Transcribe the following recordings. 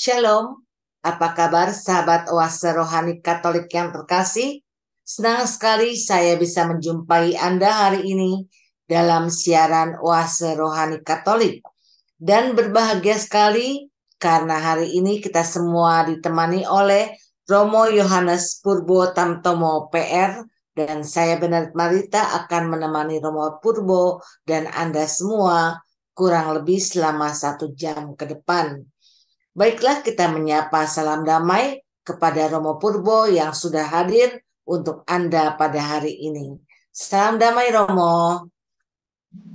Shalom, apa kabar sahabat Oase Rohani Katolik yang terkasih? Senang sekali saya bisa menjumpai Anda hari ini dalam siaran Oase Rohani Katolik. Dan berbahagia sekali karena hari ini kita semua ditemani oleh Romo Yohanes Purbo Tamtomo PR dan saya Benedict Marita akan menemani Romo Purbo dan Anda semua kurang lebih selama 1 jam ke depan. Baiklah, kita menyapa salam damai kepada Romo Purbo yang sudah hadir untuk Anda pada hari ini. Salam damai, Romo.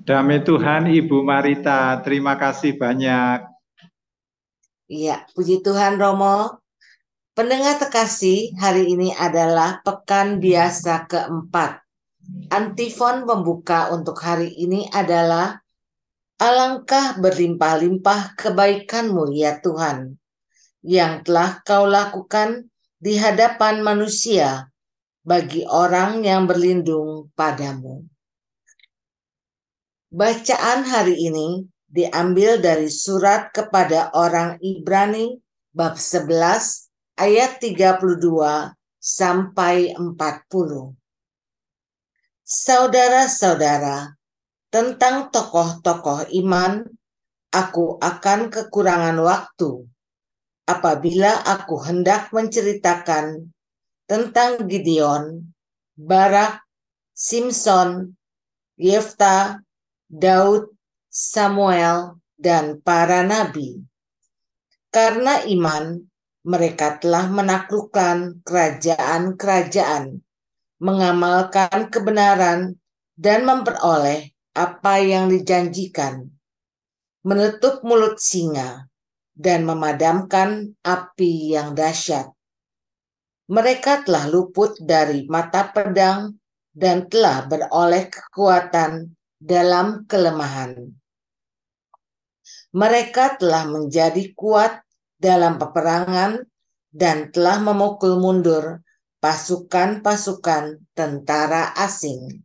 Damai Tuhan, Ibu Marita. Terima kasih banyak. Iya, puji Tuhan, Romo. Pendengar terkasih, hari ini adalah Pekan Biasa keempat. Antifon pembuka untuk hari ini adalah alangkah berlimpah-limpah kebaikan-Mu ya Tuhan, yang telah Kau lakukan di hadapan manusia bagi orang yang berlindung padamu. Bacaan hari ini diambil dari surat kepada orang Ibrani bab 11 ayat 32 sampai 40. Saudara-saudara, tentang tokoh-tokoh iman, aku akan kekurangan waktu apabila aku hendak menceritakan tentang Gideon, Barak, Simson, Yefta, Daud, Samuel, dan para nabi. Karena iman, mereka telah menaklukkan kerajaan-kerajaan, mengamalkan kebenaran, dan memperoleh apa yang dijanjikan, menutup mulut singa, dan memadamkan api yang dahsyat. Mereka telah luput dari mata pedang dan telah beroleh kekuatan dalam kelemahan. Mereka telah menjadi kuat dalam peperangan dan telah memukul mundur pasukan-pasukan tentara asing.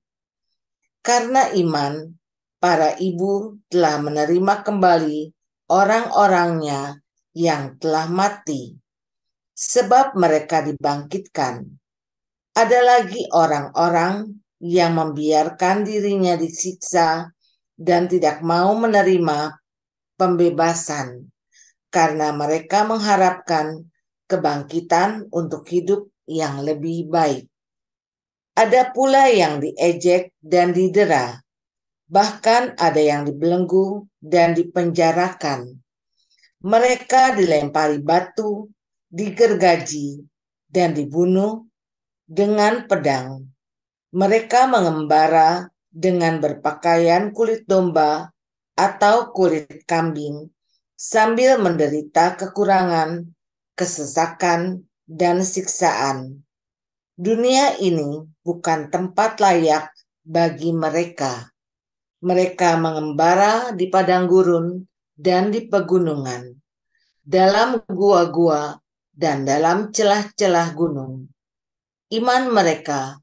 Karena iman, para ibu telah menerima kembali orang-orangnya yang telah mati, sebab mereka dibangkitkan. Ada lagi orang-orang yang membiarkan dirinya disiksa dan tidak mau menerima pembebasan, karena mereka mengharapkan kebangkitan untuk hidup yang lebih baik. Ada pula yang diejek dan didera, bahkan ada yang dibelenggu dan dipenjarakan. Mereka dilempari batu, digergaji, dan dibunuh dengan pedang. Mereka mengembara dengan berpakaian kulit domba atau kulit kambing, sambil menderita kekurangan, kesesakan, dan siksaan. Dunia ini bukan tempat layak bagi mereka. Mereka mengembara di padang gurun dan di pegunungan, dalam gua-gua dan dalam celah-celah gunung. Iman mereka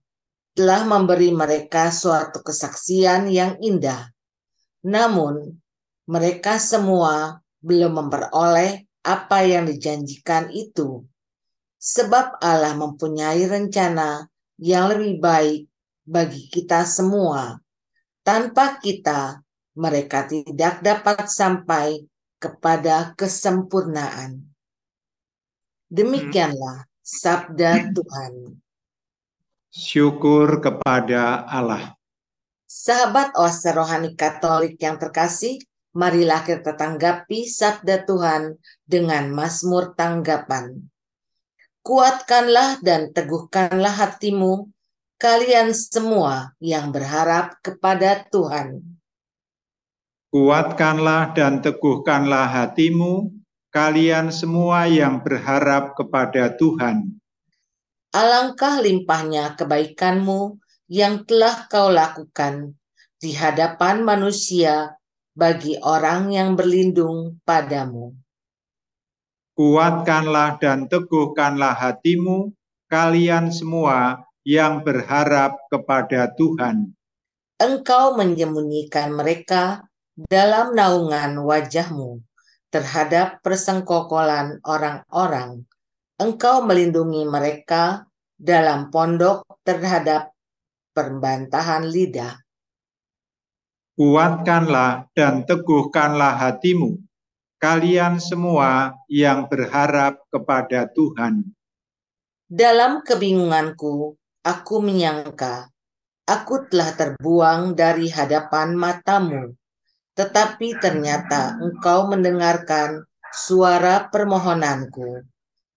telah memberi mereka suatu kesaksian yang indah. Namun, mereka semua belum memperoleh apa yang dijanjikan itu. Sebab Allah mempunyai rencana yang lebih baik bagi kita semua. Tanpa kita, mereka tidak dapat sampai kepada kesempurnaan. Demikianlah sabda Tuhan. Syukur kepada Allah. Sahabat Oase Rohani Katolik yang terkasih, marilah kita tanggapi sabda Tuhan dengan mazmur tanggapan. Kuatkanlah dan teguhkanlah hatimu, kalian semua yang berharap kepada Tuhan. Kuatkanlah dan teguhkanlah hatimu, kalian semua yang berharap kepada Tuhan. Alangkah limpahnya kebaikan-Mu yang telah Kau lakukan di hadapan manusia bagi orang yang berlindung padamu. Kuatkanlah dan teguhkanlah hatimu, kalian semua yang berharap kepada Tuhan. Engkau menyembunyikan mereka dalam naungan wajah-Mu terhadap persengkokolan orang-orang. Engkau melindungi mereka dalam pondok terhadap perbantahan lidah. Kuatkanlah dan teguhkanlah hatimu, kalian semua yang berharap kepada Tuhan. Dalam kebingunganku, aku menyangka, aku telah terbuang dari hadapan matamu. Tetapi ternyata engkau mendengarkan suara permohonanku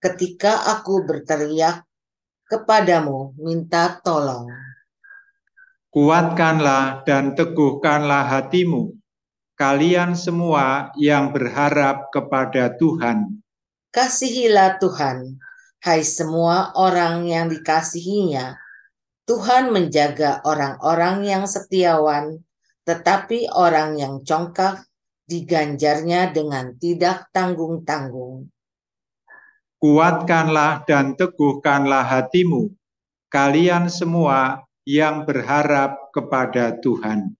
ketika aku berteriak kepadamu minta tolong. Kuatkanlah dan teguhkanlah hatimu, kalian semua yang berharap kepada Tuhan. Kasihilah Tuhan, hai semua orang yang dikasihinya. Tuhan menjaga orang-orang yang setiawan, tetapi orang yang congkak diganjarnya dengan tidak tanggung-tanggung. Kuatkanlah dan teguhkanlah hatimu, kalian semua yang berharap kepada Tuhan.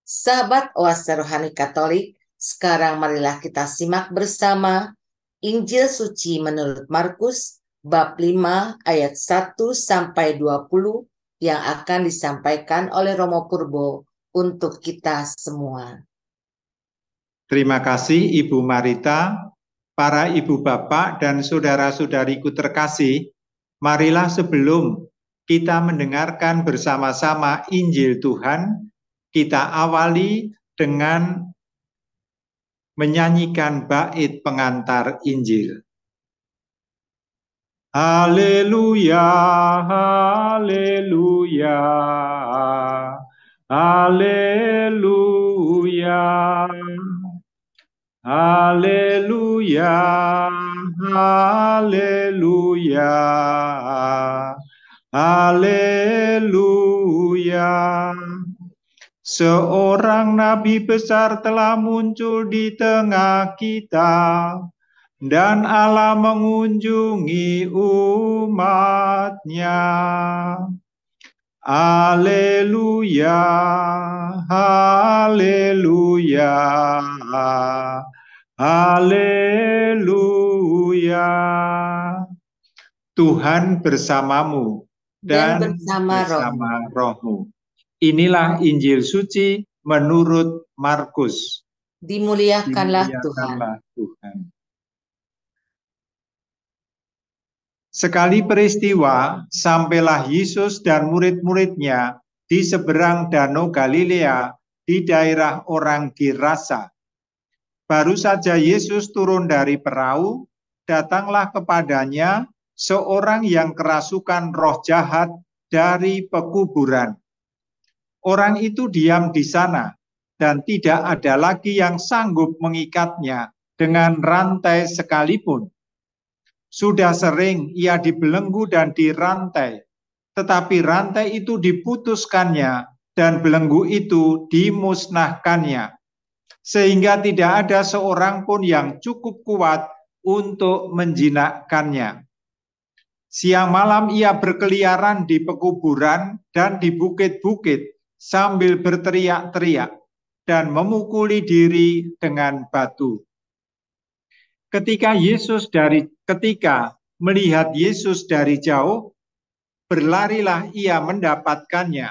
Sahabat Oase Rohani Katolik, sekarang marilah kita simak bersama Injil Suci menurut Markus bab 5 ayat 1 sampai 20 yang akan disampaikan oleh Romo Purbo untuk kita semua. Terima kasih Ibu Marita, para ibu bapak dan saudara-saudariku terkasih. Marilah sebelum kita mendengarkan bersama-sama Injil Tuhan, kita awali dengan menyanyikan bait pengantar Injil. Haleluya, haleluya, haleluya, haleluya, haleluya, haleluya. Seorang nabi besar telah muncul di tengah kita, dan Allah mengunjungi umat-Nya. Haleluya, haleluya, haleluya. Tuhan bersamamu dan bersama rohmu. Inilah Injil suci menurut Markus. Dimuliakanlah Tuhan. Sekali peristiwa, sampailah Yesus dan murid-muridnya di seberang Danau Galilea di daerah orang Gerasa. Baru saja Yesus turun dari perahu, datanglah kepadanya seorang yang kerasukan roh jahat dari pekuburan. Orang itu diam di sana dan tidak ada lagi yang sanggup mengikatnya dengan rantai sekalipun. Sudah sering ia dibelenggu dan dirantai, tetapi rantai itu diputuskannya dan belenggu itu dimusnahkannya, sehingga tidak ada seorang pun yang cukup kuat untuk menjinakkannya. Siang malam ia berkeliaran di pekuburan dan di bukit-bukit sambil berteriak-teriak dan memukuli diri dengan batu. Ketika melihat Yesus dari jauh, berlarilah ia mendapatkannya.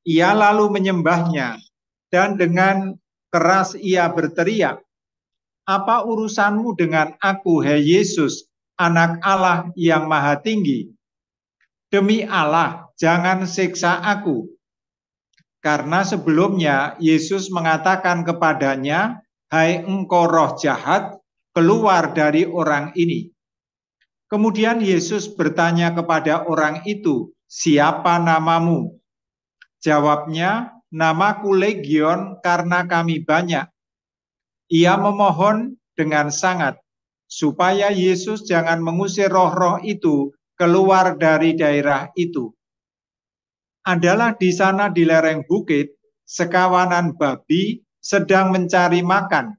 Ia lalu menyembahnya, dan dengan keras ia berteriak, "Apa urusanmu dengan aku, hai Yesus, Anak Allah yang Maha Tinggi? Demi Allah, jangan siksa aku." Karena sebelumnya Yesus mengatakan kepadanya, "Hai engkau roh jahat, keluar dari orang ini." Kemudian Yesus bertanya kepada orang itu, "Siapa namamu?" Jawabnya, "Namaku Legion karena kami banyak." Ia memohon dengan sangat supaya Yesus jangan mengusir roh-roh itu keluar dari daerah itu. Adalah di sana di lereng bukit, sekawanan babi sedang mencari makan.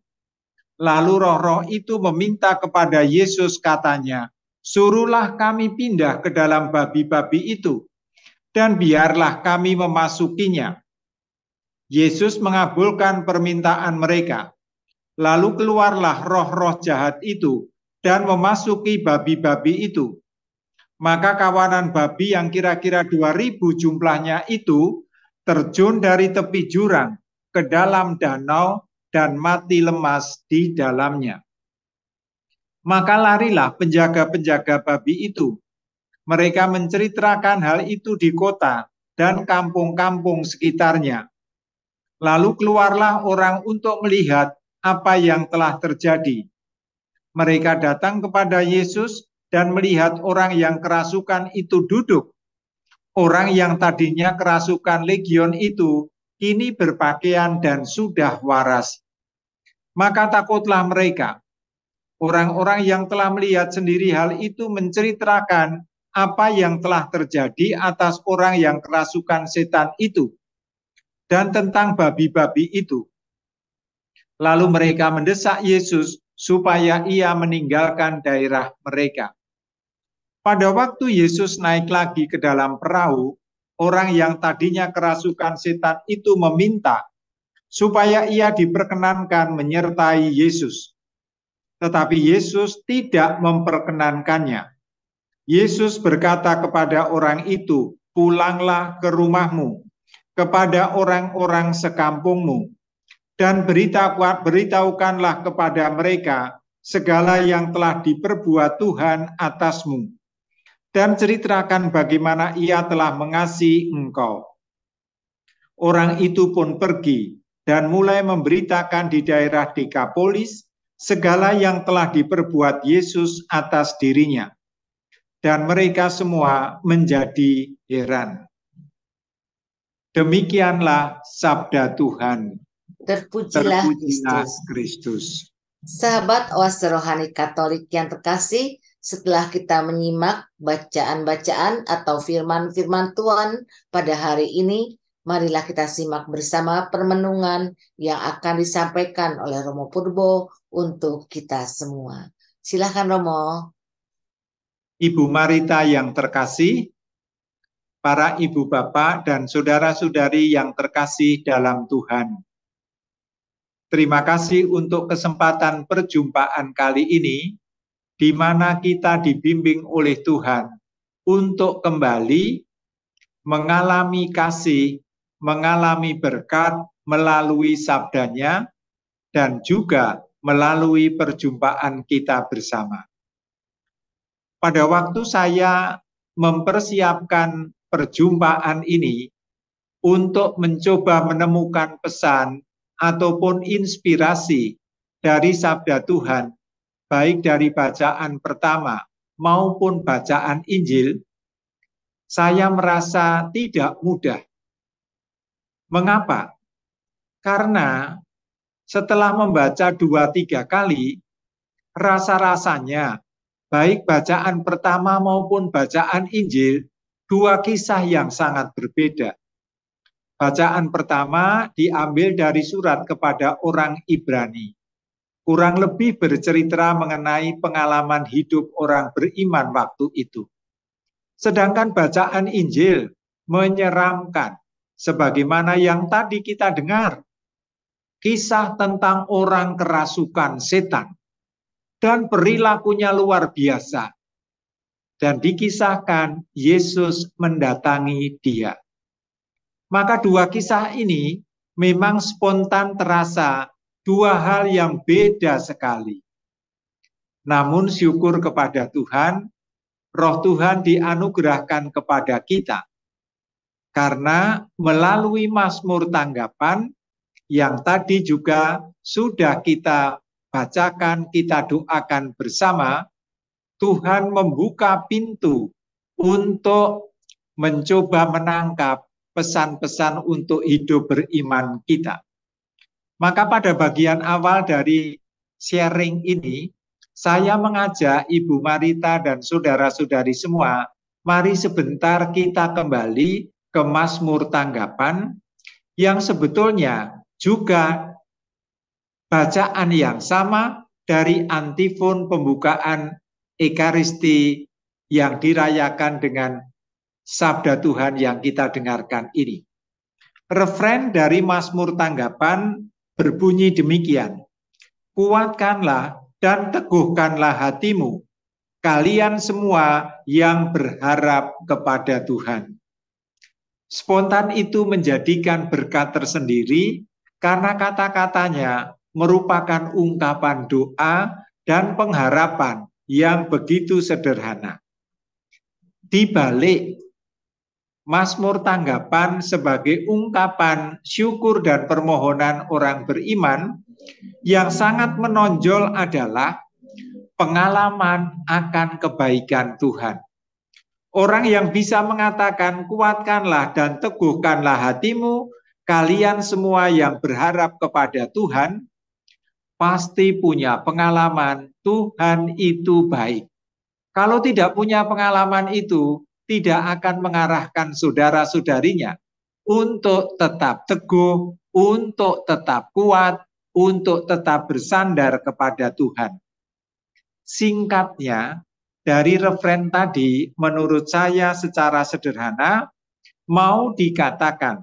Lalu roh-roh itu meminta kepada Yesus, katanya, "Suruhlah kami pindah ke dalam babi-babi itu, dan biarlah kami memasukinya." Yesus mengabulkan permintaan mereka. Lalu keluarlah roh-roh jahat itu dan memasuki babi-babi itu. Maka kawanan babi yang kira-kira 2.000 jumlahnya itu terjun dari tepi jurang ke dalam danau dan mati lemas di dalamnya. Maka larilah penjaga-penjaga babi itu. Mereka menceritakan hal itu di kota dan kampung-kampung sekitarnya. Lalu keluarlah orang untuk melihat apa yang telah terjadi. Mereka datang kepada Yesus dan melihat orang yang kerasukan itu duduk. Orang yang tadinya kerasukan legion itu kini berpakaian dan sudah waras. Maka takutlah mereka. Orang-orang yang telah melihat sendiri hal itu menceritakan apa yang telah terjadi atas orang yang kerasukan setan itu dan tentang babi-babi itu. Lalu mereka mendesak Yesus supaya ia meninggalkan daerah mereka. Pada waktu Yesus naik lagi ke dalam perahu, orang yang tadinya kerasukan setan itu meminta supaya ia diperkenankan menyertai Yesus. Tetapi Yesus tidak memperkenankannya. Yesus berkata kepada orang itu, "Pulanglah ke rumahmu, kepada orang-orang sekampungmu, dan beritahukanlah kepada mereka segala yang telah diperbuat Tuhan atasmu, dan ceritakan bagaimana ia telah mengasihi engkau." Orang itu pun pergi dan mulai memberitakan di daerah Dekapolis segala yang telah diperbuat Yesus atas dirinya. Dan mereka semua menjadi heran. Demikianlah sabda Tuhan. Terpujilah Terpujilah Kristus. Kristus. Sahabat Oase Rohani Katolik yang terkasih, setelah kita menyimak bacaan-bacaan atau firman-firman Tuhan pada hari ini, marilah kita simak bersama permenungan yang akan disampaikan oleh Romo Purbo untuk kita semua. Silakan Romo. Ibu Marita yang terkasih, para ibu bapak dan saudara-saudari yang terkasih dalam Tuhan. Terima kasih untuk kesempatan perjumpaan kali ini, di mana kita dibimbing oleh Tuhan untuk kembali mengalami kasih, mengalami berkat melalui sabdanya, dan juga melalui perjumpaan kita bersama. Pada waktu saya mempersiapkan perjumpaan ini untuk mencoba menemukan pesan ataupun inspirasi dari sabda Tuhan, baik dari bacaan pertama maupun bacaan Injil, saya merasa tidak mudah. Mengapa? Karena setelah membaca 2-3 kali, rasa-rasanya baik bacaan pertama maupun bacaan Injil, dua kisah yang sangat berbeda. Bacaan pertama diambil dari surat kepada orang Ibrani. Kurang lebih bercerita mengenai pengalaman hidup orang beriman waktu itu. Sedangkan bacaan Injil menyeramkan, sebagaimana yang tadi kita dengar. Kisah tentang orang kerasukan setan. Dan perilakunya luar biasa. Dan dikisahkan Yesus mendatangi dia. Maka dua kisah ini memang spontan terasa dua hal yang beda sekali. Namun syukur kepada Tuhan, Roh Tuhan dianugerahkan kepada kita. Karena melalui Mazmur tanggapan yang tadi juga sudah kita bacakan, kita doakan bersama, Tuhan membuka pintu untuk mencoba menangkap pesan-pesan untuk hidup beriman kita. Maka pada bagian awal dari sharing ini, saya mengajak Ibu Marita dan saudara-saudari semua, mari sebentar kita kembali ke Mazmur tanggapan yang sebetulnya juga bacaan yang sama dari antifon pembukaan Ekaristi yang dirayakan dengan sabda Tuhan yang kita dengarkan ini. Referen dari Mazmur tanggapan berbunyi demikian. kuatkanlah dan teguhkanlah hatimu, kalian semua yang berharap kepada Tuhan. Spontan itu menjadikan berkat tersendiri karena kata-katanya merupakan ungkapan doa dan pengharapan yang begitu sederhana. Di balik Mazmur tanggapan sebagai ungkapan syukur dan permohonan orang beriman, yang sangat menonjol adalah pengalaman akan kebaikan Tuhan. Orang yang bisa mengatakan kuatkanlah dan teguhkanlah hatimu, kalian semua yang berharap kepada Tuhan, pasti punya pengalaman Tuhan itu baik. Kalau tidak punya pengalaman itu, tidak akan mengarahkan saudara-saudarinya untuk tetap teguh, untuk tetap kuat, untuk tetap bersandar kepada Tuhan. Singkatnya, dari referen tadi, menurut saya secara sederhana, mau dikatakan,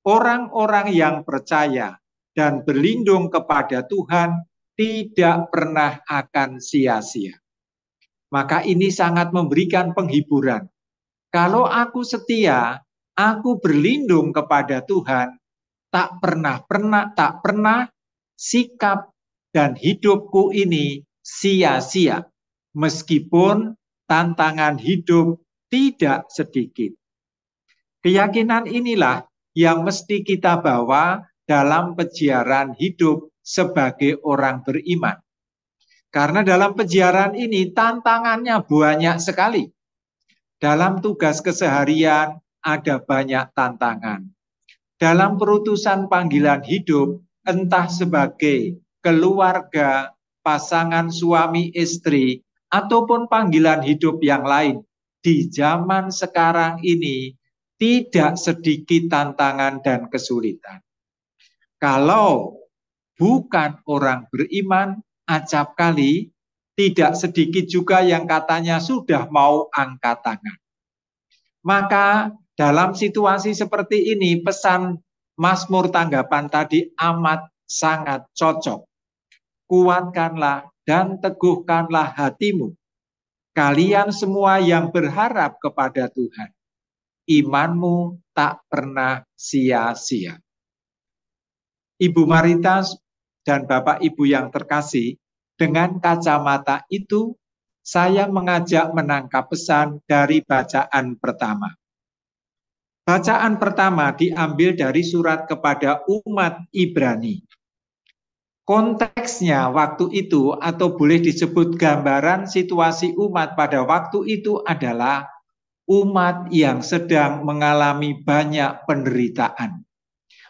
orang-orang yang percaya dan berlindung kepada Tuhan tidak pernah akan sia-sia. Maka ini sangat memberikan penghiburan. Kalau aku setia, aku berlindung kepada Tuhan, tak pernah sikap dan hidupku ini sia-sia. Meskipun tantangan hidup tidak sedikit. Keyakinan inilah yang mesti kita bawa dalam peziarah hidup sebagai orang beriman. Karena dalam peziarah ini tantangannya banyak sekali. Dalam tugas keseharian ada banyak tantangan. Dalam perutusan panggilan hidup, entah sebagai keluarga, pasangan suami istri, ataupun panggilan hidup yang lain, di zaman sekarang ini tidak sedikit tantangan dan kesulitan. Kalau bukan orang beriman, acap kali tidak sedikit juga yang katanya sudah mau angkat tangan. Maka dalam situasi seperti ini, pesan Mazmur tanggapan tadi amat sangat cocok. Kuatkanlah dan teguhkanlah hatimu, kalian semua yang berharap kepada Tuhan. Imanmu tak pernah sia-sia. Ibu Marita dan Bapak Ibu yang terkasih, dengan kacamata itu, saya mengajak menangkap pesan dari bacaan pertama. Bacaan pertama diambil dari surat kepada umat Ibrani. Konteksnya waktu itu, atau boleh disebut gambaran situasi umat pada waktu itu adalah umat yang sedang mengalami banyak penderitaan.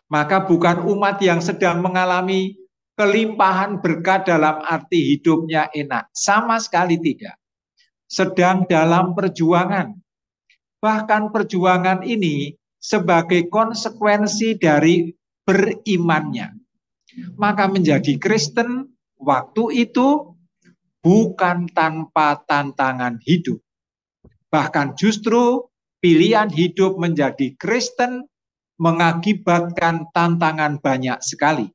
Maka bukan umat yang sedang mengalami kelimpahan berkat dalam arti hidupnya enak. Sama sekali tidak. Sedang dalam perjuangan. Bahkan perjuangan ini sebagai konsekuensi dari berimannya. Maka menjadi Kristen waktu itu bukan tanpa tantangan hidup. Bahkan justru pilihan hidup menjadi Kristen mengakibatkan tantangan banyak sekali.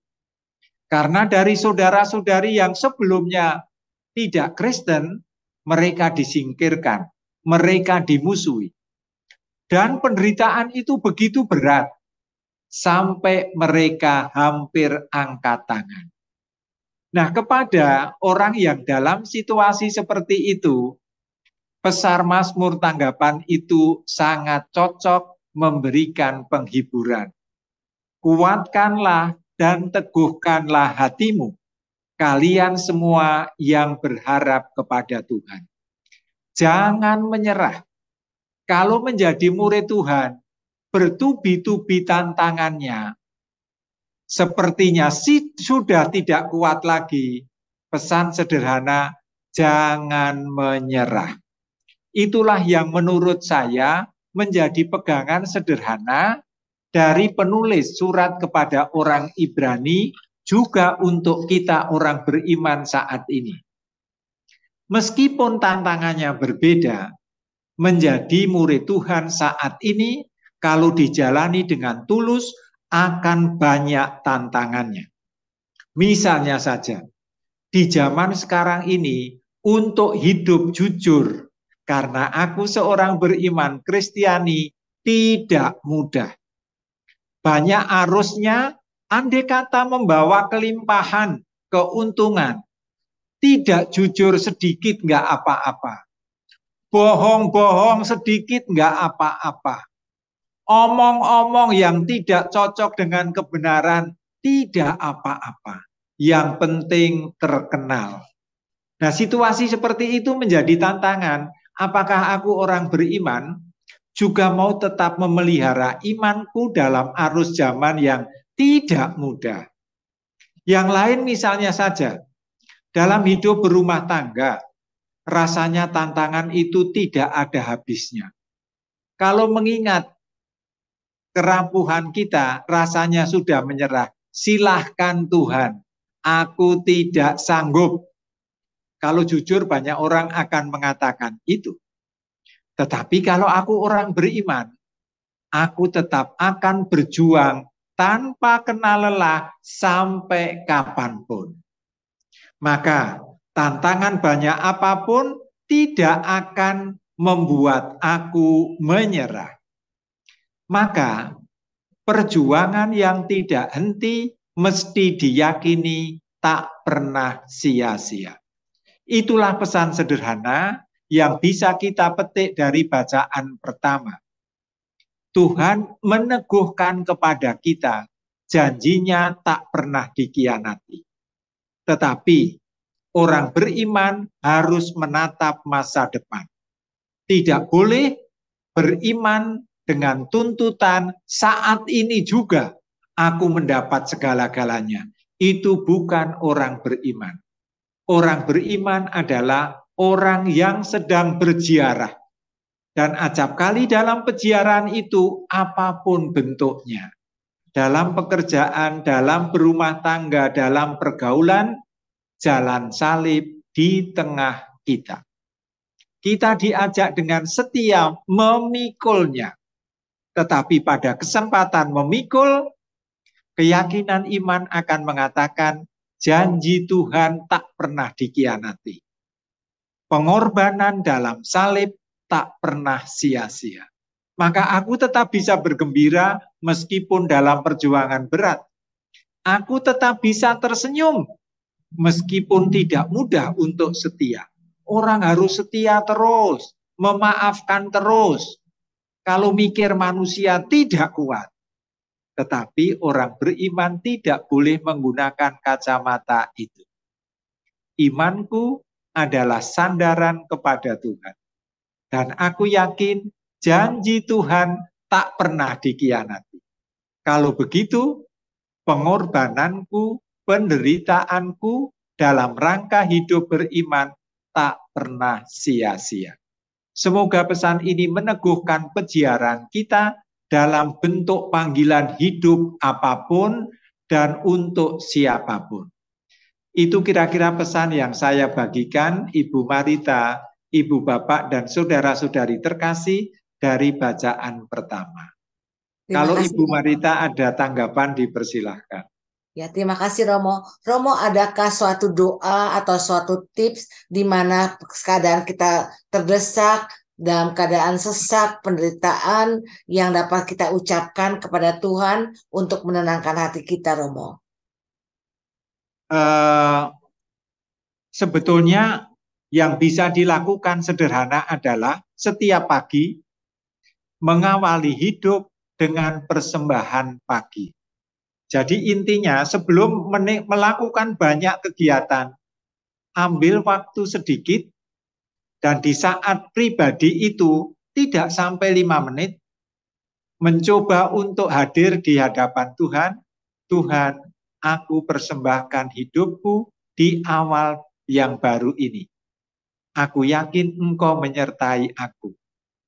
Karena dari saudara-saudari yang sebelumnya tidak Kristen, mereka disingkirkan, mereka dimusuhi. Dan penderitaan itu begitu berat, sampai mereka hampir angkat tangan. Nah, kepada orang yang dalam situasi seperti itu, pesan Mazmur tanggapan itu sangat cocok memberikan penghiburan. Kuatkanlah dan teguhkanlah hatimu, kalian semua yang berharap kepada Tuhan. Jangan menyerah. Kalau menjadi murid Tuhan, bertubi-tubi tantangannya, sepertinya sudah tidak kuat lagi. Pesan sederhana, jangan menyerah. Itulah yang menurut saya menjadi pegangan sederhana dari penulis surat kepada orang Ibrani, juga untuk kita orang beriman saat ini. Meskipun tantangannya berbeda, menjadi murid Tuhan saat ini, kalau dijalani dengan tulus, akan banyak tantangannya. Misalnya saja, di zaman sekarang ini untuk hidup jujur, karena aku seorang beriman Kristiani, tidak mudah. Banyak arusnya, andai kata membawa kelimpahan, keuntungan. Tidak jujur sedikit nggak apa-apa. Bohong-bohong sedikit nggak apa-apa. Omong-omong yang tidak cocok dengan kebenaran tidak apa-apa. Yang penting terkenal. Nah, situasi seperti itu menjadi tantangan. Apakah aku orang beriman juga mau tetap memelihara imanku dalam arus zaman yang tidak mudah? Yang lain misalnya saja, dalam hidup berumah tangga, rasanya tantangan itu tidak ada habisnya. Kalau mengingat kerampuhan kita, rasanya sudah menyerah. Silahkan Tuhan, aku tidak sanggup. Kalau jujur banyak orang akan mengatakan itu. Tetapi kalau aku orang beriman, aku tetap akan berjuang tanpa kenal lelah sampai kapanpun. Maka tantangan banyak apapun tidak akan membuat aku menyerah. Maka perjuangan yang tidak henti mesti diyakini tak pernah sia-sia. Itulah pesan sederhana yang bisa kita petik dari bacaan pertama. Tuhan meneguhkan kepada kita, janjinya tak pernah dikhianati. Tetapi orang beriman harus menatap masa depan. Tidak boleh beriman dengan tuntutan saat ini juga aku mendapat segala-galanya. Itu bukan orang beriman. Orang beriman adalah orang yang sedang berziarah. Dan acap kali dalam peziarahan itu apapun bentuknya. Dalam pekerjaan, dalam berumah tangga, dalam pergaulan, jalan salib di tengah kita. Kita diajak dengan setia memikulnya. Tetapi pada kesempatan memikul, keyakinan iman akan mengatakan janji Tuhan tak pernah dikhianati. Pengorbanan dalam salib tak pernah sia-sia. Maka aku tetap bisa bergembira meskipun dalam perjuangan berat. Aku tetap bisa tersenyum meskipun tidak mudah untuk setia. Orang harus setia terus, memaafkan terus. Kalau mikir manusia tidak kuat. Tetapi orang beriman tidak boleh menggunakan kacamata itu. Imanku adalah sandaran kepada Tuhan. Dan aku yakin janji Tuhan tak pernah dikhianati. Kalau begitu, pengorbananku, penderitaanku dalam rangka hidup beriman tak pernah sia-sia. Semoga pesan ini meneguhkan peziarah kita dalam bentuk panggilan hidup apapun dan untuk siapapun. Itu kira-kira pesan yang saya bagikan, Ibu Marita, Ibu Bapak, dan saudara-saudari terkasih dari bacaan pertama. Kalau kasih, Ibu Marita ada tanggapan, dipersilahkan. Ya, terima kasih Romo. Romo, adakah suatu doa atau suatu tips di mana keadaan kita terdesak, dalam keadaan sesak, penderitaan yang dapat kita ucapkan kepada Tuhan untuk menenangkan hati kita, Romo? Sebetulnya yang bisa dilakukan sederhana adalah setiap pagi mengawali hidup dengan persembahan pagi. Jadi intinya sebelum melakukan banyak kegiatan, ambil waktu sedikit dan di saat pribadi itu tidak sampai 5 menit, mencoba untuk hadir di hadapan Tuhan. Tuhan, aku persembahkan hidupku di awal yang baru ini. Aku yakin Engkau menyertai aku.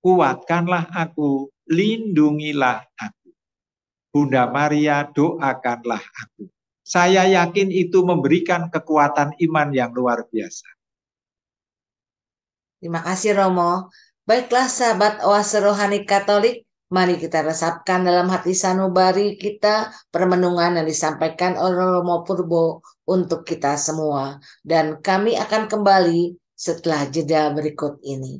Kuatkanlah aku, lindungilah aku. Bunda Maria, doakanlah aku. Saya yakin itu memberikan kekuatan iman yang luar biasa. Terima kasih Romo. Baiklah sahabat Oase Rohani Katolik, Mari kita resapkan dalam hati sanubari kita permenungan yang disampaikan oleh Romo Purbo untuk kita semua. Dan kami akan kembali setelah jeda berikut ini.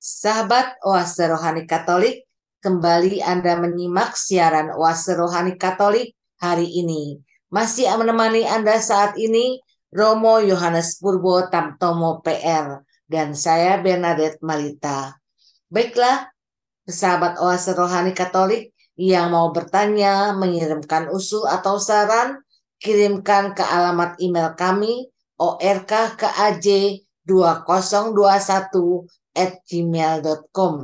Sahabat Oase Rohani Katolik, kembali Anda menyimak siaran Oase Rohani Katolik hari ini. Masih menemani Anda saat ini Romo Yohanes Purbo Tamtomo PR dan saya Bernadette Malita. Baiklah, sahabat Oase Rohani Katolik yang mau bertanya, mengirimkan usul atau saran, kirimkan ke alamat email kami orkkaj2021@gmail.com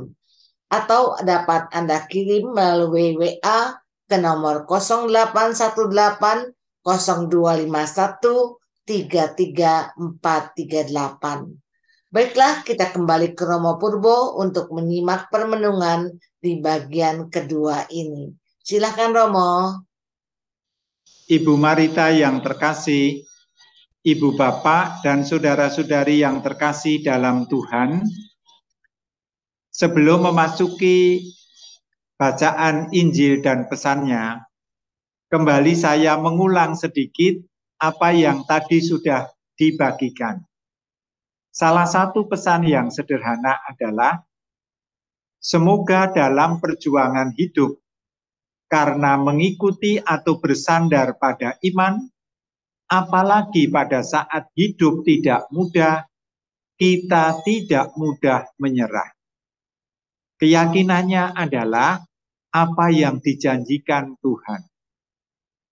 atau dapat Anda kirim melalui WA ke nomor 0818 0251 33438. Baiklah, kita kembali ke Romo Purbo untuk menyimak permenungan di bagian kedua ini. Silakan Romo. Ibu Marita yang terkasih, Ibu Bapak dan saudara-saudari yang terkasih dalam Tuhan, sebelum memasuki bacaan Injil dan pesannya, kembali saya mengulang sedikit apa yang tadi sudah dibagikan. Salah satu pesan yang sederhana adalah, semoga dalam perjuangan hidup, karena mengikuti atau bersandar pada iman, apalagi pada saat hidup tidak mudah, kita tidak mudah menyerah. Keyakinannya adalah apa yang dijanjikan Tuhan.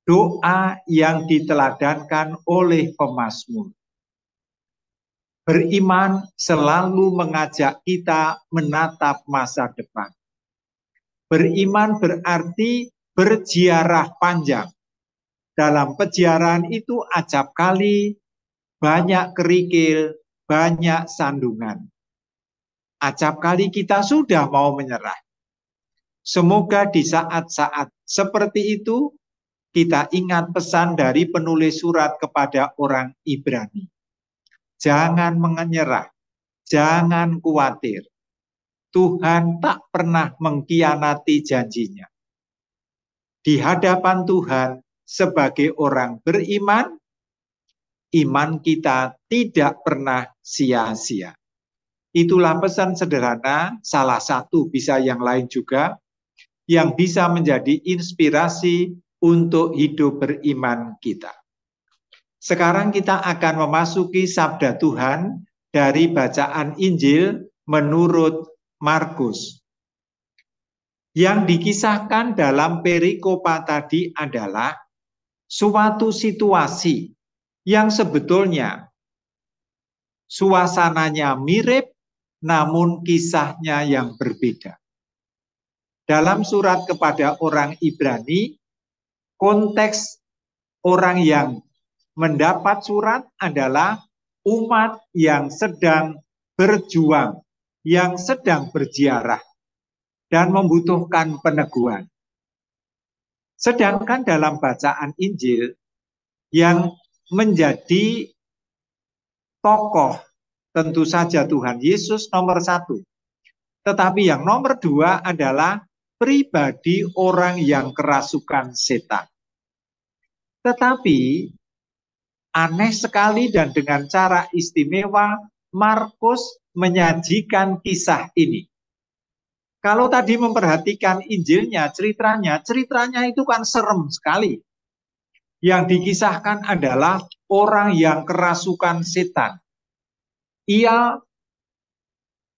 Doa yang diteladankan oleh pemazmur. Beriman selalu mengajak kita menatap masa depan. Beriman berarti berziarah panjang. Dalam peziarahan itu acap kali banyak kerikil, banyak sandungan. Acap kali kita sudah mau menyerah. Semoga di saat-saat seperti itu kita ingat pesan dari penulis surat kepada orang Ibrani. Jangan menyerah, jangan khawatir. Tuhan tak pernah mengkhianati janjinya. Di hadapan Tuhan sebagai orang beriman, iman kita tidak pernah sia-sia. Itulah pesan sederhana, salah satu bisa yang lain juga, yang bisa menjadi inspirasi untuk hidup beriman kita. Sekarang kita akan memasuki sabda Tuhan dari bacaan Injil menurut Markus. Yang dikisahkan dalam perikopa tadi adalah suatu situasi yang sebetulnya suasananya mirip, namun kisahnya yang berbeda. Dalam surat kepada orang Ibrani, konteks orang yang mendapat surat adalah umat yang sedang berjuang, yang sedang berziarah, dan membutuhkan peneguhan. Sedangkan dalam bacaan Injil, yang menjadi tokoh tentu saja Tuhan Yesus nomor satu. Tetapi yang nomor dua adalah pribadi orang yang kerasukan setan. Tetapi aneh sekali dan dengan cara istimewa, Markus menyajikan kisah ini. Kalau tadi memperhatikan Injilnya, ceritanya itu kan serem sekali. Yang dikisahkan adalah orang yang kerasukan setan. Ia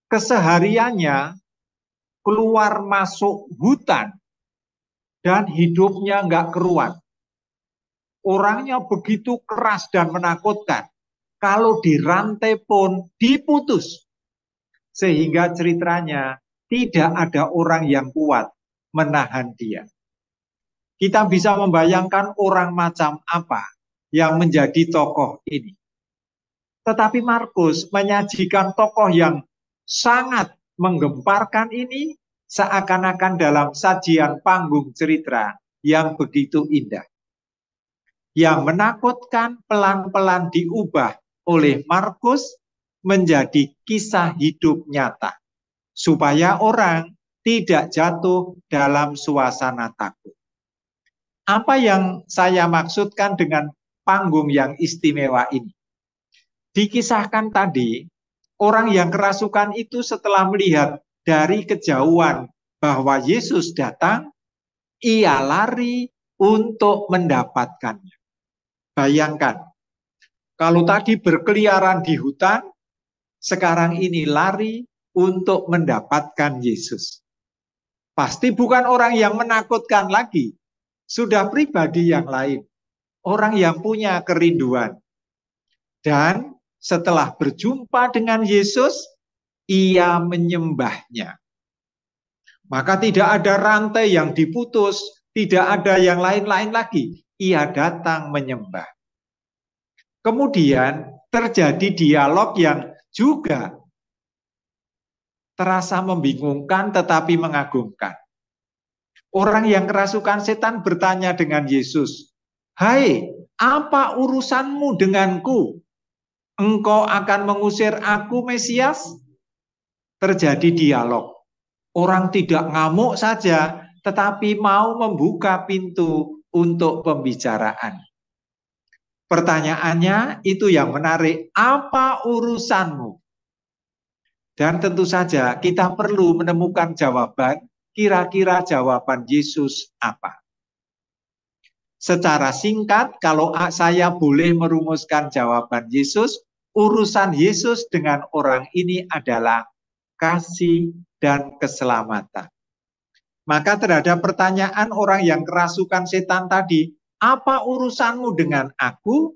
kesehariannya keluar masuk hutan dan hidupnya nggak keruan. Orangnya begitu keras dan menakutkan. Kalau dirantai pun diputus. Sehingga ceritanya tidak ada orang yang kuat menahan dia. Kita bisa membayangkan orang macam apa yang menjadi tokoh ini. Tetapi Markus menyajikan tokoh yang sangat menggemparkan ini seakan-akan dalam sajian panggung cerita yang begitu indah. yang menakutkan pelan-pelan diubah oleh Markus menjadi kisah hidup nyata, supaya orang tidak jatuh dalam suasana takut. Apa yang saya maksudkan dengan panggung yang istimewa ini? Dikisahkan tadi, orang yang kerasukan itu setelah melihat dari kejauhan bahwa Yesus datang, ia lari untuk mendapatkannya. Bayangkan, kalau tadi berkeliaran di hutan, sekarang ini lari untuk mendapatkan Yesus. Pasti bukan orang yang menakutkan lagi, sudah pribadi yang lain, orang yang punya kerinduan. Dan setelah berjumpa dengan Yesus, ia menyembahnya. Maka tidak ada rantai yang diputus, tidak ada yang lain-lain lagi. Ia datang menyembah. Kemudian terjadi dialog yang juga terasa membingungkan tetapi mengagumkan. Orang yang kerasukan setan bertanya dengan Yesus, "Hai, apa urusanmu denganku? Engkau akan mengusir aku, Mesias?" Terjadi dialog. Orang tidak ngamuk saja, tetapi mau membuka pintu untuk pembicaraan. Pertanyaannya itu yang menarik, apa urusanmu? Dan tentu saja kita perlu menemukan jawaban, kira-kira jawaban Yesus apa. Secara singkat, kalau saya boleh merumuskan jawaban Yesus, urusan Yesus dengan orang ini adalah kasih dan keselamatan. Maka terhadap pertanyaan orang yang kerasukan setan tadi, apa urusanmu dengan aku?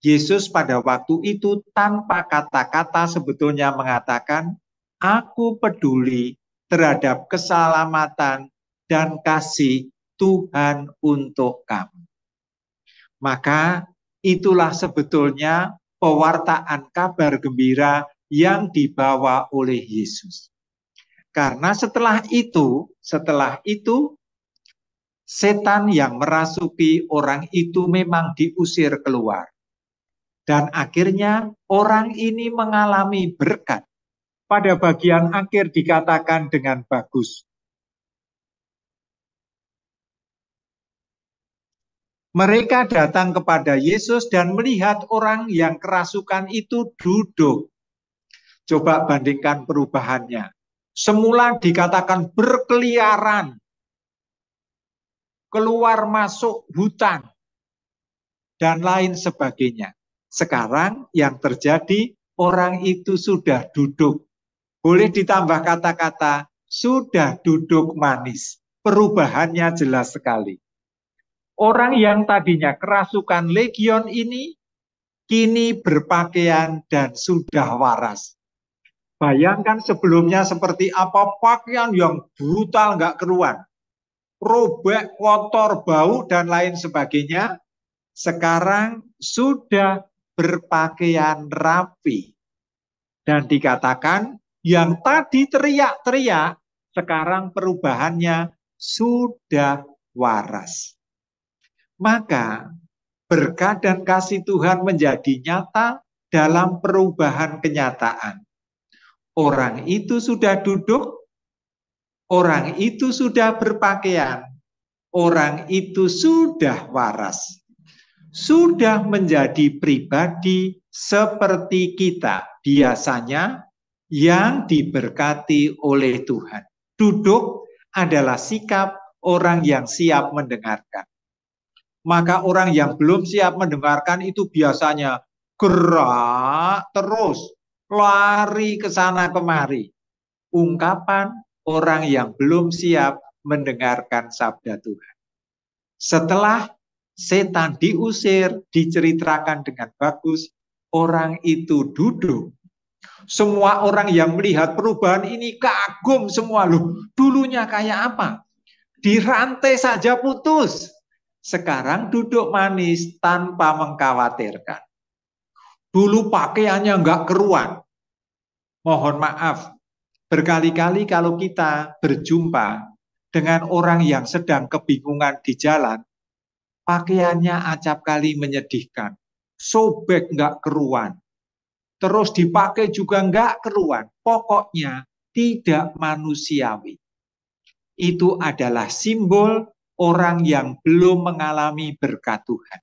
Yesus pada waktu itu tanpa kata-kata sebetulnya mengatakan, aku peduli terhadap keselamatan dan kasih Tuhan untuk kamu. Maka itulah sebetulnya pewartaan kabar gembira yang dibawa oleh Yesus. Karena setelah itu setan yang merasuki orang itu memang diusir keluar. Dan akhirnya orang ini mengalami berkat. Pada bagian akhir dikatakan dengan bagus. Mereka datang kepada Yesus dan melihat orang yang kerasukan itu duduk. Coba bandingkan perubahannya. Semula dikatakan berkeliaran, keluar masuk hutan, dan lain sebagainya. Sekarang yang terjadi, orang itu sudah duduk. Boleh ditambah kata-kata, sudah duduk manis. Perubahannya jelas sekali. Orang yang tadinya kerasukan legion ini, kini berpakaian dan sudah waras. Bayangkan sebelumnya seperti apa, pakaian yang brutal, nggak keruan. Robek, kotor, bau, dan lain sebagainya. Sekarang sudah berpakaian rapi. Dan dikatakan, yang tadi teriak-teriak, sekarang perubahannya sudah waras. Maka berkat dan kasih Tuhan menjadi nyata dalam perubahan kenyataan. Orang itu sudah duduk, orang itu sudah berpakaian, orang itu sudah waras, sudah menjadi pribadi seperti kita biasanya yang diberkati oleh Tuhan. Duduk adalah sikap orang yang siap mendengarkan. Maka orang yang belum siap mendengarkan itu biasanya gerak terus, lari ke sana kemari. Ungkapan orang yang belum siap mendengarkan sabda Tuhan. Setelah setan diusir, diceritakan dengan bagus, orang itu duduk. Semua orang yang melihat perubahan ini kagum semua. Loh, dulunya kayak apa? Dirantai saja putus. Sekarang duduk manis tanpa mengkhawatirkan. Dulu pakaiannya nggak keruan. Mohon maaf, berkali-kali kalau kita berjumpa dengan orang yang sedang kebingungan di jalan, pakaiannya acap kali menyedihkan, sobek nggak keruan, terus dipakai juga nggak keruan, pokoknya tidak manusiawi. Itu adalah simbol orang yang belum mengalami berkat Tuhan.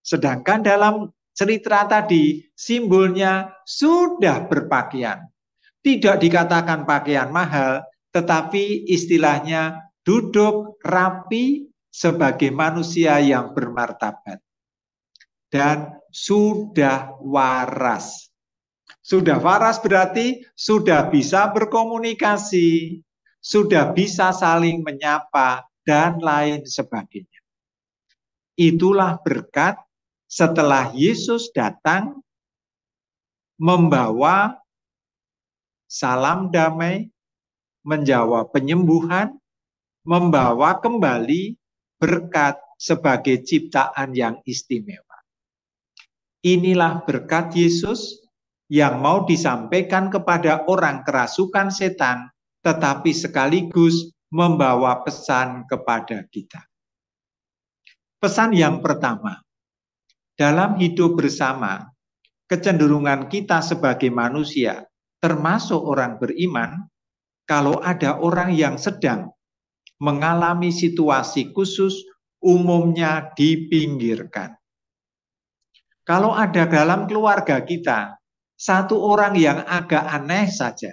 Sedangkan dalam cerita tadi, simbolnya sudah berpakaian. Tidak dikatakan pakaian mahal, tetapi istilahnya duduk rapi sebagai manusia yang bermartabat. Dan sudah waras. Sudah waras berarti sudah bisa berkomunikasi, sudah bisa saling menyapa, dan lain sebagainya. Itulah berkat setelah Yesus datang membawa salam damai, menjawab penyembuhan, membawa kembali berkat sebagai ciptaan yang istimewa. Inilah berkat Yesus yang mau disampaikan kepada orang kerasukan setan, tetapi sekaligus membawa pesan kepada kita. Pesan yang pertama, dalam hidup bersama, kecenderungan kita sebagai manusia, termasuk orang beriman, kalau ada orang yang sedang mengalami situasi khusus, umumnya dipinggirkan. Kalau ada dalam keluarga kita, satu orang yang agak aneh saja,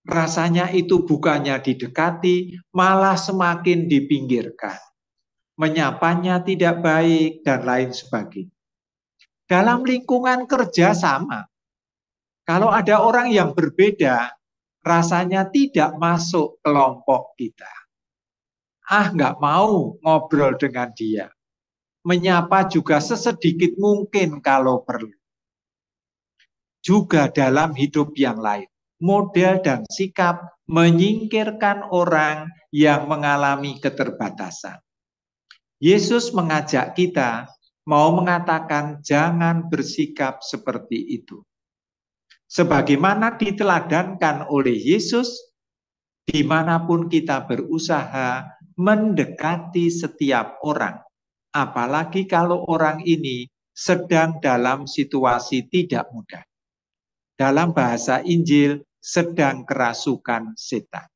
rasanya itu bukannya didekati, malah semakin dipinggirkan. Menyapanya tidak baik, dan lain sebagainya. Dalam lingkungan kerja sama, kalau ada orang yang berbeda, rasanya tidak masuk kelompok kita. Nggak mau ngobrol dengan dia. Menyapa juga sesedikit mungkin kalau perlu. Juga dalam hidup yang lain, model dan sikap menyingkirkan orang yang mengalami keterbatasan. Yesus mengajak kita mau mengatakan jangan bersikap seperti itu. Sebagaimana diteladankan oleh Yesus, dimanapun kita berusaha mendekati setiap orang, apalagi kalau orang ini sedang dalam situasi tidak mudah. Dalam bahasa Injil, sedang kerasukan setan.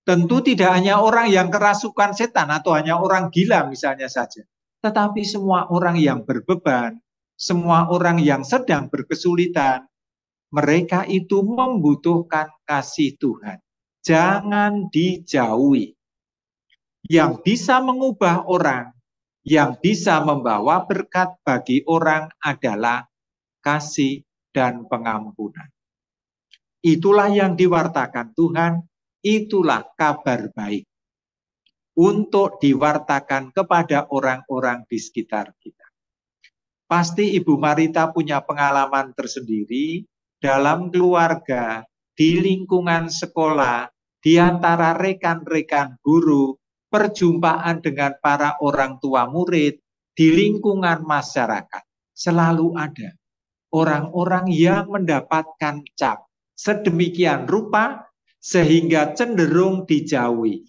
Tentu tidak hanya orang yang kerasukan setan atau hanya orang gila misalnya saja, tetapi semua orang yang berbeban, semua orang yang sedang berkesulitan, mereka itu membutuhkan kasih Tuhan. Jangan dijauhi. Yang bisa mengubah orang, yang bisa membawa berkat bagi orang adalah kasih dan pengampunan. Itulah yang diwartakan Tuhan, itulah kabar baik untuk diwartakan kepada orang-orang di sekitar kita. Pasti Ibu Marita punya pengalaman tersendiri dalam keluarga, di lingkungan sekolah, di antara rekan-rekan guru, perjumpaan dengan para orang tua murid, di lingkungan masyarakat. Selalu ada orang-orang yang mendapatkan cap sedemikian rupa sehingga cenderung dijauhi.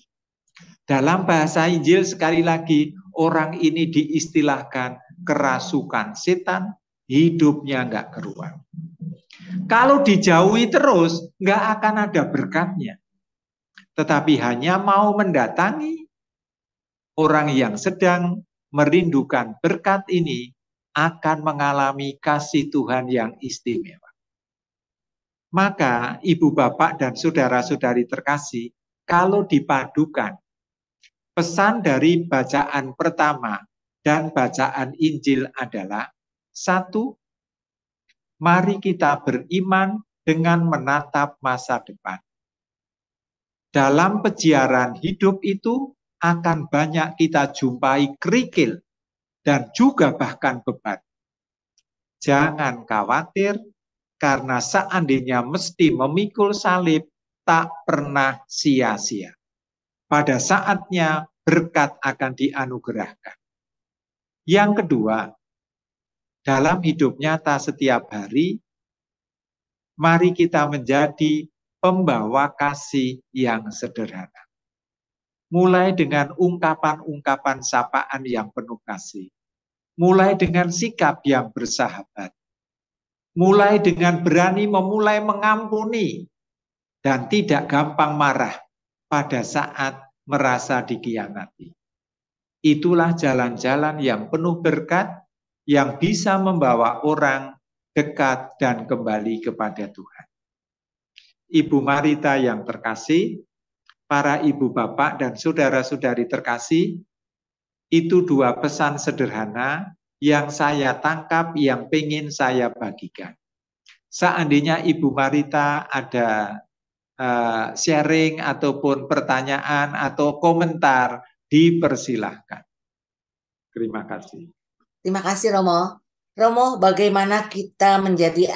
Dalam bahasa Injil sekali lagi, orang ini diistilahkan kerasukan setan, hidupnya nggak keruan. Kalau dijauhi terus, nggak akan ada berkatnya. Tetapi hanya mau mendatangi orang yang sedang merindukan berkat ini, akan mengalami kasih Tuhan yang istimewa. Maka ibu bapak dan saudara-saudari terkasih, kalau dipadukan pesan dari bacaan pertama dan bacaan Injil adalah, satu, mari kita beriman dengan menatap masa depan. Dalam peziaran hidup itu akan banyak kita jumpai kerikil dan juga bahkan beban. Jangan khawatir, karena seandainya mesti memikul salib, tak pernah sia-sia. Pada saatnya berkat akan dianugerahkan. Yang kedua, dalam hidup nyata setiap hari, mari kita menjadi pembawa kasih yang sederhana. mulai dengan ungkapan-ungkapan sapaan yang penuh kasih, mulai dengan sikap yang bersahabat, mulai dengan berani memulai mengampuni dan tidak gampang marah pada saat merasa dikhianati. Itulah jalan-jalan yang penuh berkat yang bisa membawa orang dekat dan kembali kepada Tuhan. Ibu Marita yang terkasih, para ibu bapak dan saudara-saudari terkasih, itu dua pesan sederhana yang saya tangkap, yang ingin saya bagikan. Seandainya Ibu Marita ada sharing ataupun pertanyaan atau komentar, dipersilahkan. Terima kasih. Terima kasih Romo. Romo, bagaimana kita menjadi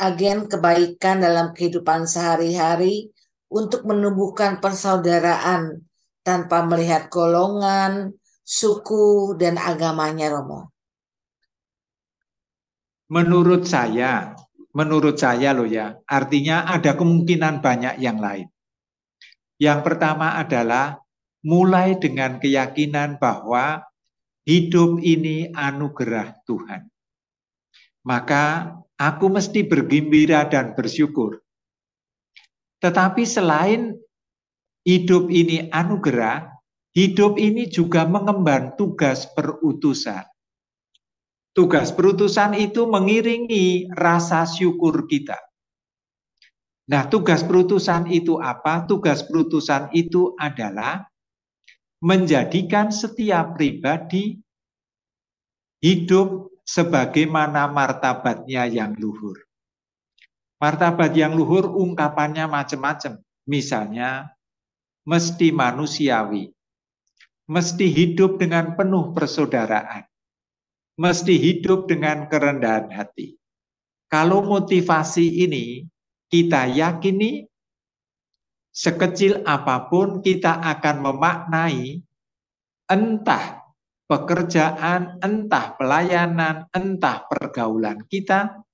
agen kebaikan dalam kehidupan sehari-hari untuk menumbuhkan persaudaraan tanpa melihat golongan, suku, dan agamanya, Romo? Menurut saya loh ya, artinya ada kemungkinan banyak yang lain. Yang pertama adalah mulai dengan keyakinan bahwa hidup ini anugerah Tuhan. Maka aku mesti bergembira dan bersyukur. Tetapi selain hidup ini anugerah, hidup ini juga mengemban tugas perutusan. Tugas perutusan itu mengiringi rasa syukur kita. Nah, tugas perutusan itu apa? Tugas perutusan itu adalah menjadikan setiap pribadi hidup sebagaimana martabatnya yang luhur. Martabat yang luhur ungkapannya macam-macam. Misalnya, mesti manusiawi, mesti hidup dengan penuh persaudaraan, mesti hidup dengan kerendahan hati. Kalau motivasi ini kita yakini, sekecil apapun kita akan memaknai entah pekerjaan, entah pelayanan, entah pergaulan kita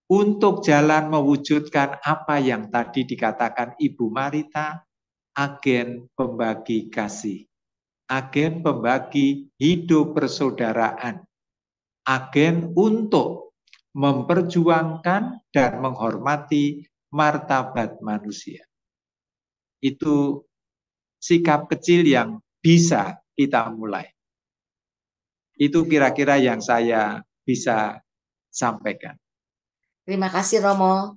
untuk jalan mewujudkan apa yang tadi dikatakan Ibu Marita, agen pembagi kasih, agen pembagi hidup persaudaraan, agen untuk memperjuangkan dan menghormati martabat manusia. Itu sikap kecil yang bisa kita mulai. Itu kira-kira yang saya bisa sampaikan. Terima kasih Romo.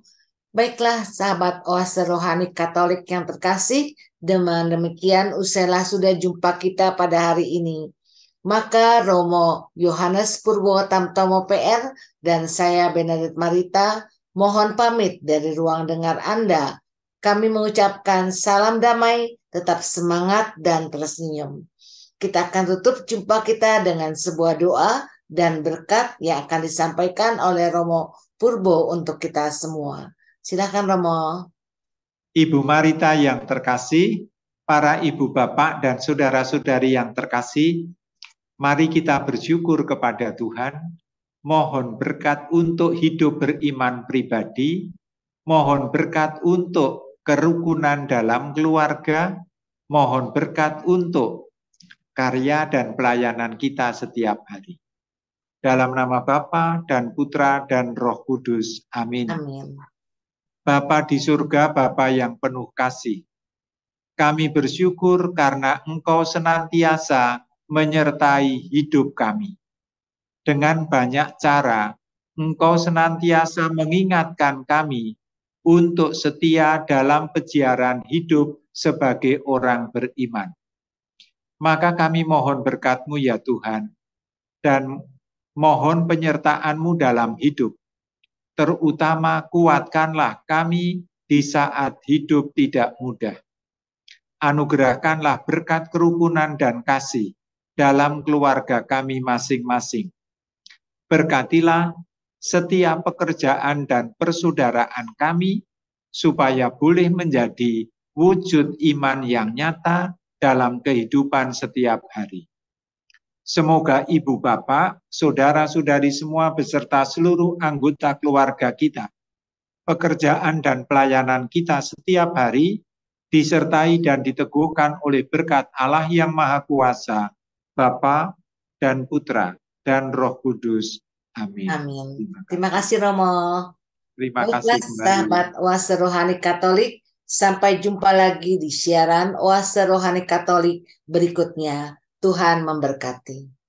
Baiklah sahabat Oase Rohani Katolik yang terkasih, dengan demikian usailah sudah jumpa kita pada hari ini. Maka Romo Yohanes Purwo Tamtomo PR dan saya Benedict Marita mohon pamit dari ruang dengar Anda. Kami mengucapkan salam damai, tetap semangat dan tersenyum. Kita akan tutup jumpa kita dengan sebuah doa dan berkat yang akan disampaikan oleh Romo Purwo untuk kita semua. Silakan Romo. Ibu Marita yang terkasih, para ibu bapak dan saudara-saudari yang terkasih, mari kita bersyukur kepada Tuhan, mohon berkat untuk hidup beriman pribadi, mohon berkat untuk kerukunan dalam keluarga, mohon berkat untuk karya dan pelayanan kita setiap hari. Dalam nama Bapa dan Putra dan Roh Kudus. Amin. Amin. Bapa di surga, Bapa yang penuh kasih, kami bersyukur karena Engkau senantiasa menyertai hidup kami. Dengan banyak cara, Engkau senantiasa mengingatkan kami untuk setia dalam peziaran hidup sebagai orang beriman. Maka kami mohon berkat-Mu ya Tuhan, dan mohon penyertaan-Mu dalam hidup. Terutama kuatkanlah kami di saat hidup tidak mudah. Anugerahkanlah berkat kerukunan dan kasih dalam keluarga kami masing-masing. Berkatilah setiap pekerjaan dan persaudaraan kami, supaya boleh menjadi wujud iman yang nyata dalam kehidupan setiap hari. Semoga ibu bapak, saudara-saudari semua beserta seluruh anggota keluarga kita, pekerjaan dan pelayanan kita setiap hari disertai dan diteguhkan oleh berkat Allah yang Maha Kuasa, Bapa dan Putra dan Roh Kudus. Amin. Amin. Terima kasih Romo. Terima Baiklah kasih kembali. sahabat Oase Rohani Katolik, sampai jumpa lagi di siaran Oase Rohani Katolik berikutnya. Tuhan memberkati.